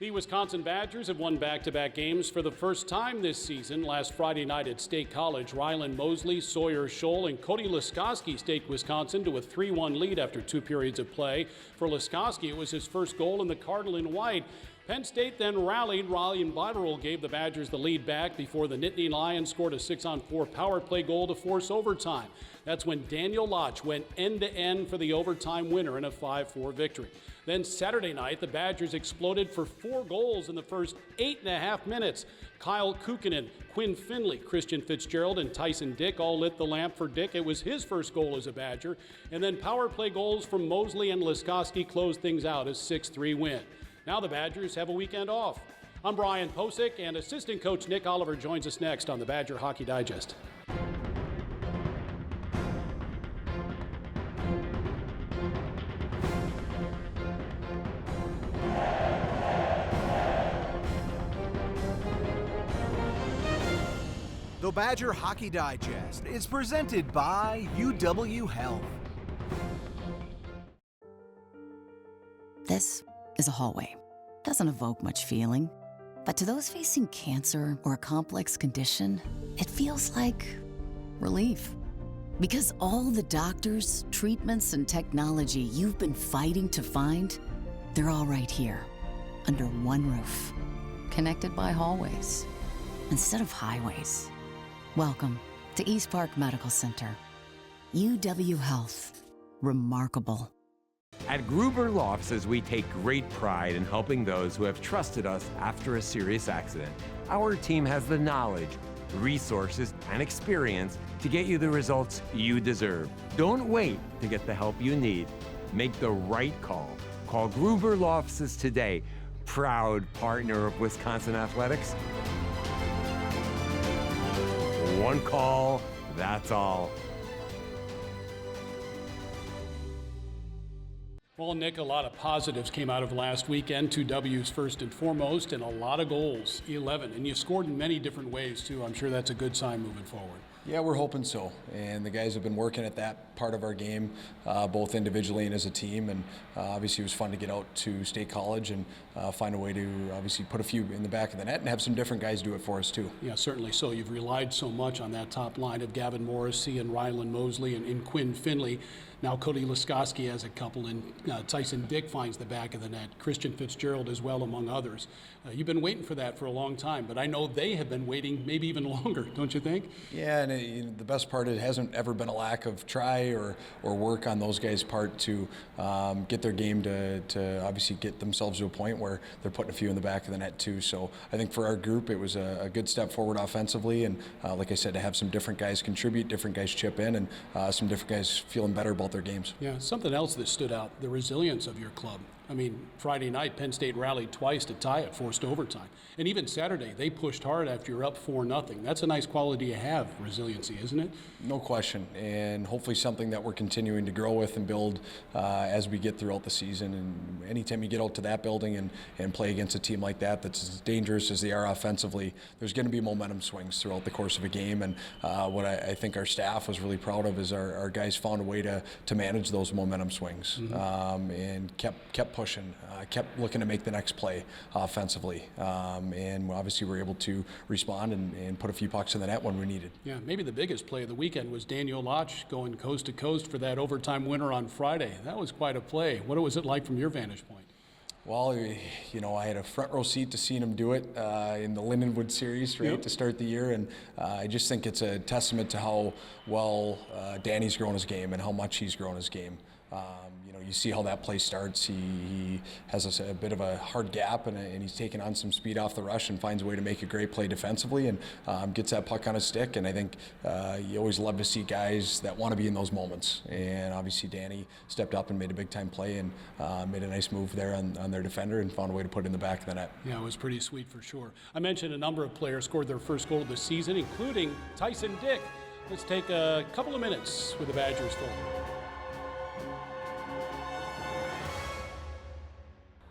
The Wisconsin Badgers have won back-to-back games for the first time this season. Last Friday night at State College, Rylan Mosley, Sawyer Scholl, and Cody Laskoski staked Wisconsin to a 3-1 lead after 2 periods of play. For Laskoski, it was his first goal in the Cardinal in white. Penn State then rallied. Ryan Botterill gave the Badgers the lead back before the Nittany Lions scored a 6-on-4 power play goal to force overtime. That's when Daniel Lotch went end-to-end for the overtime winner in a 5-4 victory. Then Saturday night, the Badgers exploded for 4 goals in the first 8.5 minutes. Kyle Kukkonen, Quinn Finley, Christian Fitzgerald, and Tyson Dyck all lit the lamp for Dyck. It was his first goal as a Badger. And then power play goals from Mosley and Laskoski closed things out as 6-3 win. Now the Badgers have a weekend off. I'm Brian Posick, and assistant coach Nick Oliver joins us next on the Badger Hockey Digest. The Badger Hockey Digest is presented by UW Health. This is a hallway. Doesn't evoke much feeling. But to those facing cancer or a complex condition, it feels like relief. Because all the doctors, treatments, and technology you've been fighting to find, they're all right here, under one roof, connected by hallways instead of highways. Welcome to East Park Medical Center. UW Health. Remarkable. At Gruber Law Offices, we take great pride in helping those who have trusted us after a serious accident. Our team has the knowledge, resources, and experience to get you the results you deserve. Don't wait to get the help you need. Make the right call. Call Gruber Law Offices today, proud partner of Wisconsin Athletics. One call, that's all. Well, Nick, a lot of positives came out of last weekend. 2 W's first and foremost, and a lot of goals, 11. And you scored in many different ways, too. I'm sure that's a good sign moving forward. Yeah, we're hoping so. And the guys have been working at that part of our game, both individually and as a team. And obviously it was fun to get out to State College and find a way to obviously put a few in the back of the net and have some different guys do it for us too. Yeah, certainly so. You've relied so much on that top line of Gavin Morrissey and Rylan Mosley and Quinn Finley. Now Cody Laskoski has a couple, and Tyson Dyck finds the back of the net. Christian Fitzgerald as well, among others. You've been waiting for that for a long time, but I know they have been waiting maybe even longer, don't you think? Yeah, and the best part, it hasn't ever been a lack of try or work on those guys' part to get their game to obviously get themselves to a point where they're putting a few in the back of the net too. So I think for our group, it was a good step forward offensively, and like I said, to have some different guys contribute, different guys chip in, and some different guys feeling better about their games. Yeah, something else that stood out, the resilience of your club. I mean, Friday night, Penn State rallied twice to tie it, forced overtime. And even Saturday, they pushed hard after you're up 4-0. That's a nice quality to have, resiliency, isn't it? No question, and hopefully something that we're continuing to grow with and build as we get throughout the season. And anytime you get out to that building and play against a team like that that's as dangerous as they are offensively, there's going to be momentum swings throughout the course of a game. And what I think our staff was really proud of is our guys found a way to manage those momentum swings, and kept pushing, kept looking to make the next play offensively. And obviously we're able to respond and put a few pucks in the net when we needed. Yeah, maybe the biggest play of the weekend was Daniel Lotch going coast to coast for that overtime winner on Friday. That was quite a play. What was it like from your vantage point? Well, you know, I had a front row seat to seeing him do it in the Lindenwood series, right, to start the year. And I just think it's a testament to how well Danny's grown his game and how much he's grown his game. You know, you see how that play starts. He has a bit of a hard gap, and he's taking on some speed off the rush and finds a way to make a great play defensively and gets that puck on his stick. And I think you always love to see guys that want to be in those moments. And obviously Danny stepped up and made a big-time play and made a nice move there on their defender and found a way to put it in the back of the net. Yeah, it was pretty sweet for sure. I mentioned a number of players scored their first goal of the season, including Tyson Dyck. Let's take a couple of minutes with the Badgers for.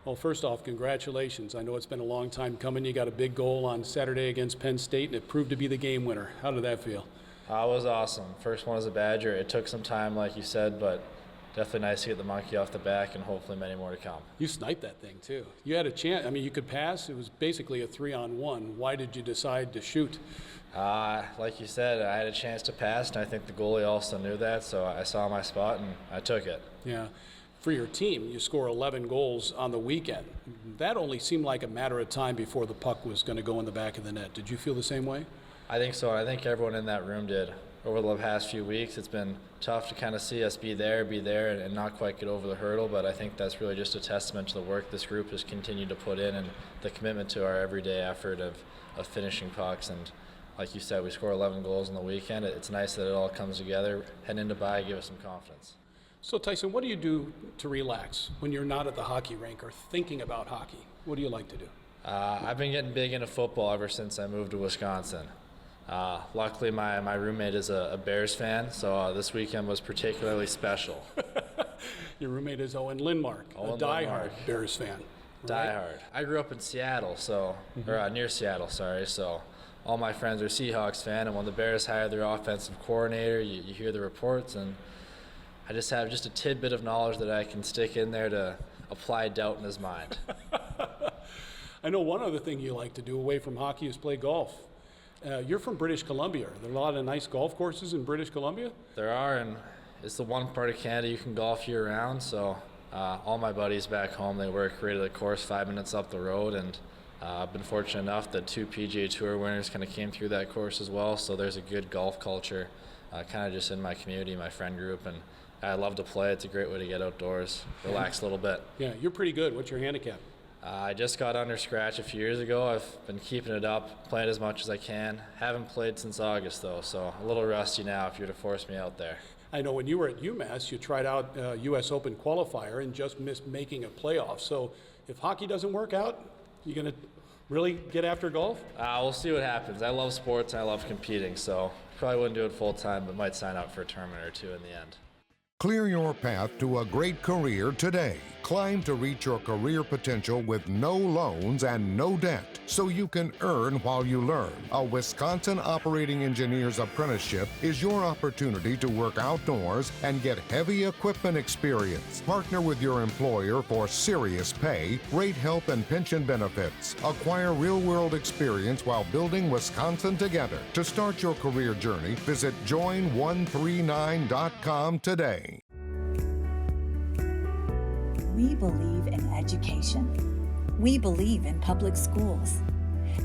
Well, first off, congratulations. I know it's been a long time coming. You got a big goal on Saturday against Penn State, and it proved to be the game winner. How did that feel? It was awesome. First one as a Badger. It took some time, like you said, but definitely nice to get the monkey off the back, and hopefully many more to come. You sniped that thing too. You had a chance. I mean, you could pass. It was basically a 3-on-1. Why did you decide to shoot? Like you said, I had a chance to pass, and I think the goalie also knew that, so I saw my spot and I took it. Yeah. For your team, you score 11 goals on the weekend. That only seemed like a matter of time before the puck was going to go in the back of the net. Did you feel the same way? I think so. I think everyone in that room did. Over the past few weeks, it's been tough to kind of see us be there, and not quite get over the hurdle, but I think that's really just a testament to the work this group has continued to put in and the commitment to our everyday effort of finishing pucks. And like you said, we score 11 goals on the weekend. It's nice that it all comes together. Heading into bye, give us some confidence. So, Tyson, what do you do to relax when you're not at the hockey rink or thinking about hockey? What do you like to do? I've been getting big into football ever since I moved to Wisconsin. Luckily, my roommate is a Bears fan, so this weekend was particularly special. Your roommate is Owen Lindmark, a diehard Bears fan. Right? Diehard. I grew up in Seattle, or near Seattle, sorry, so all my friends are Seahawks fan, and when the Bears hired their offensive coordinator, you hear the reports, and I just have a tidbit of knowledge that I can stick in there to apply doubt in his mind. I know one other thing you like to do away from hockey is play golf. You're from British Columbia. Are there a lot of nice golf courses in British Columbia? There are, and it's the one part of Canada you can golf year-round, so all my buddies back home, they work right at the course 5 minutes up the road, and I've been fortunate enough that 2 PGA Tour winners kind of came through that course as well, so there's a good golf culture kind of just in my community, my friend group, and I love to play. It's a great way to get outdoors, relax a little bit. Yeah, you're pretty good. What's your handicap? I just got under scratch a few years ago. I've been keeping it up, playing as much as I can. Haven't played since August, though, so a little rusty now if you were to force me out there. I know when you were at UMass, you tried out U.S. Open qualifier and just missed making a playoff. So if hockey doesn't work out, you going to really get after golf? We'll see what happens. I love sports and I love competing, so probably wouldn't do it full-time, but might sign up for a tournament or two in the end. Clear your path to a great career today. Climb to reach your career potential with no loans and no debt, so you can earn while you learn. A Wisconsin Operating Engineer's Apprenticeship is your opportunity to work outdoors and get heavy equipment experience. Partner with your employer for serious pay, great health and pension benefits. Acquire real-world experience while building Wisconsin together. To start your career journey, visit join139.com today. We believe in education. We believe in public schools.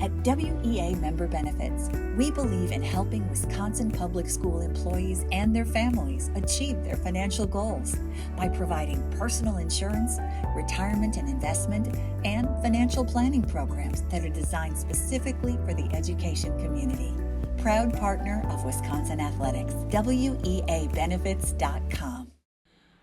At WEA Member Benefits, we believe in helping Wisconsin public school employees and their families achieve their financial goals by providing personal insurance, retirement and investment, and financial planning programs that are designed specifically for the education community. Proud partner of Wisconsin Athletics, WEAbenefits.com.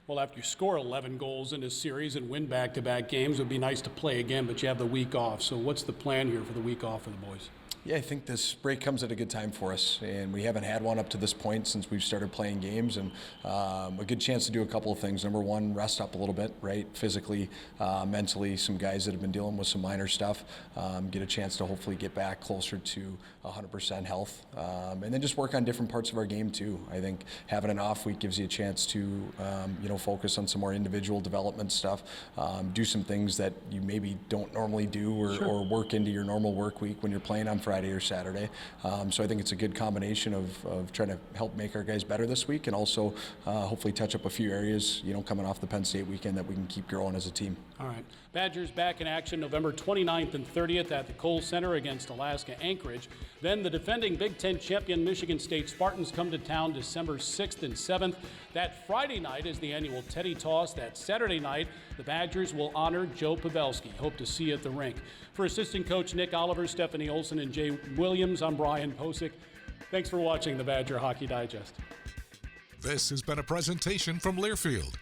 Well, after you score 11 goals in a series and win back-to-back games, it would be nice to play again, but you have the week off. So what's the plan here for the week off for the boys? Yeah, I think this break comes at a good time for us, and we haven't had one up to this point since we've started playing games, and a good chance to do a couple of things. Number one, rest up a little bit, right? Physically, mentally, some guys that have been dealing with some minor stuff, get a chance to hopefully get back closer to 100% health, and then just work on different parts of our game too. I think having an off week gives you a chance to, focus on some more individual development stuff, do some things that you maybe don't normally do or work into your normal work week when you're playing on Friday or Saturday. So I think it's a good combination of trying to help make our guys better this week and also hopefully touch up a few areas, coming off the Penn State weekend that we can keep growing as a team. All right. Badgers back in action November 29th and 30th at the Kohl Center against Alaska-Anchorage. Then the defending Big Ten champion Michigan State Spartans come to town December 6th and 7th. That Friday night is the annual Teddy Toss. That Saturday night, the Badgers will honor Joe Pavelski. Hope to see you at the rink. For assistant coach Nick Oliver, Stephanie Olson, and Jay Williams, I'm Brian Posick. Thanks for watching the Badger Hockey Digest. This has been a presentation from Learfield,